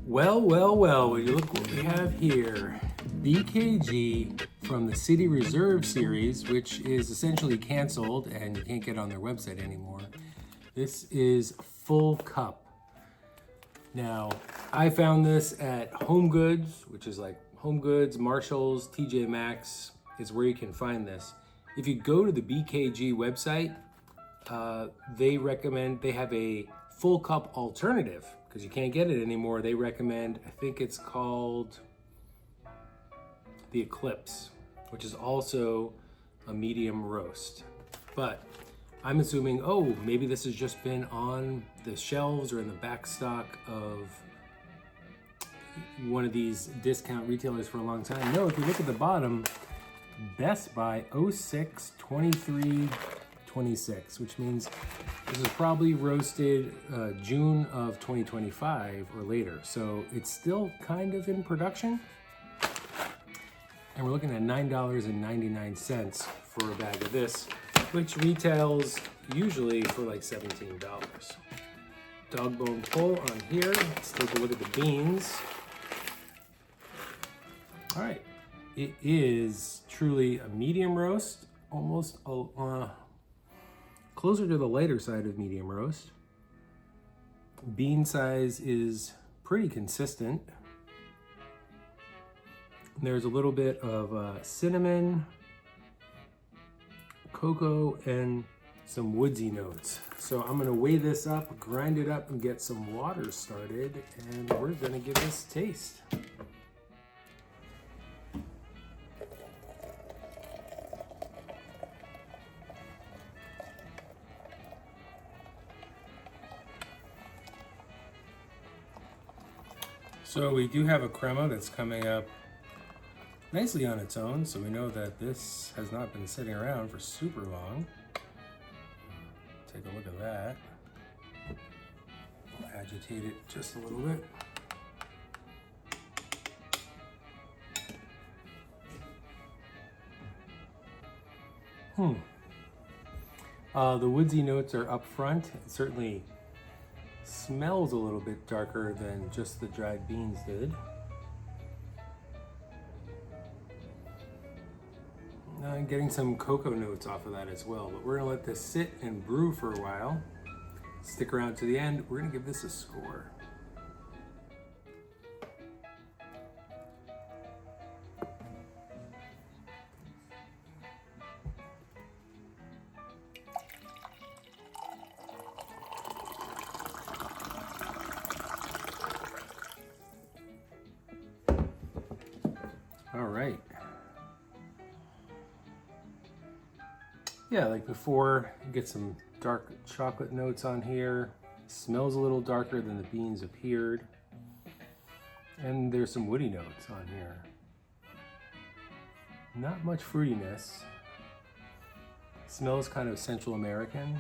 Well, look what we have here. BKG from the City Reserve series, which is essentially canceled and you can't get on their website anymore. This is Full Cup. Now, I found this at HomeGoods, which is like HomeGoods, Marshalls, TJ Maxx is where you can find this. If you go to the BKG website, they have a Full Cup alternative because you can't get it anymore. They recommend, I think it's called the Eclipse, which is also a medium roast. But I'm assuming, oh, maybe this has just been on the shelves or in the back stock of one of these discount retailers for a long time. No, if you look at the bottom, Best Buy 06/23/26, which means this is probably roasted June of 2025 or later. So it's still kind of in production. And we're looking at $9.99 for a bag of this, which retails usually for like $17. Dog bone pull on here. Let's take a look at the beans. All right, it is truly a medium roast, almost closer to the lighter side of medium roast. Bean size is pretty consistent. There's a little bit of cinnamon, cocoa, and some woodsy notes. So I'm gonna weigh this up, grind it up, and get some water started, and we're gonna give this a taste. So we do have a crema that's coming up nicely on its own, so we know that this has not been sitting around for super long. Take a look at that. We'll agitate it just a little bit. The woodsy notes are up front. It certainly smells a little bit darker than just the dried beans did. I'm getting some cocoa notes off of that as well, but we're gonna let this sit and brew for a while. Stick around to the end. We're gonna give this a score. All right. Yeah, like before, you get some dark chocolate notes on here. Smells a little darker than the beans appeared. And there's some woody notes on here. Not much fruitiness. Smells kind of Central American.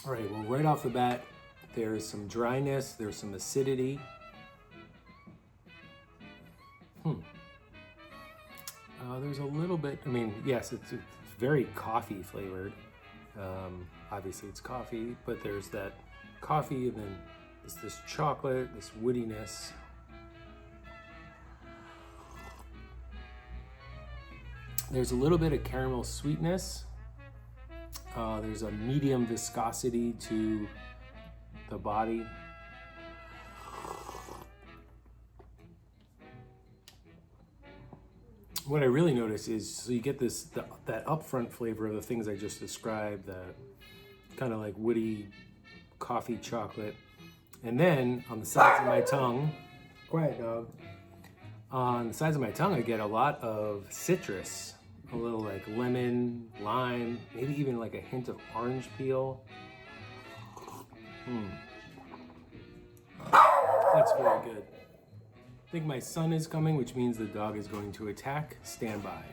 All right, well, right off the bat, there's some dryness, there's some acidity. There's a little bit, I mean, yes, it's very coffee flavored. Obviously it's coffee, but there's that coffee and then this chocolate, this woodiness. There's a little bit of caramel sweetness. There's a medium viscosity to the body. What I really notice is, so you get that upfront flavor of the things I just described, the kind of like woody coffee chocolate. And then on the sides of my tongue, quiet dog, on the sides of my tongue I get a lot of citrus, a little like lemon, lime, maybe even like a hint of orange peel. That's very good. I think my son is coming, which means the dog is going to attack. Stand by.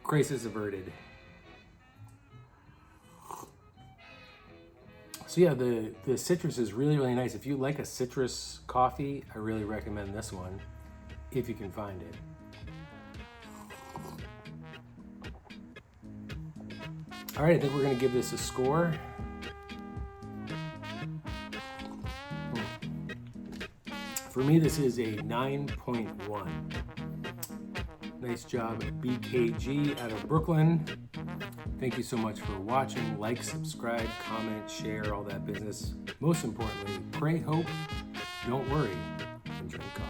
Crisis averted. So yeah, the citrus is really, really nice. If you like a citrus coffee, I really recommend this one. if you can find it. All right, I think we're gonna give this a score. For me, this is a 9.1. Nice job at BKG out of Brooklyn. Thank you so much for watching. Like, subscribe, comment, share, all that business. Most importantly, pray, hope, don't worry, and drink coffee.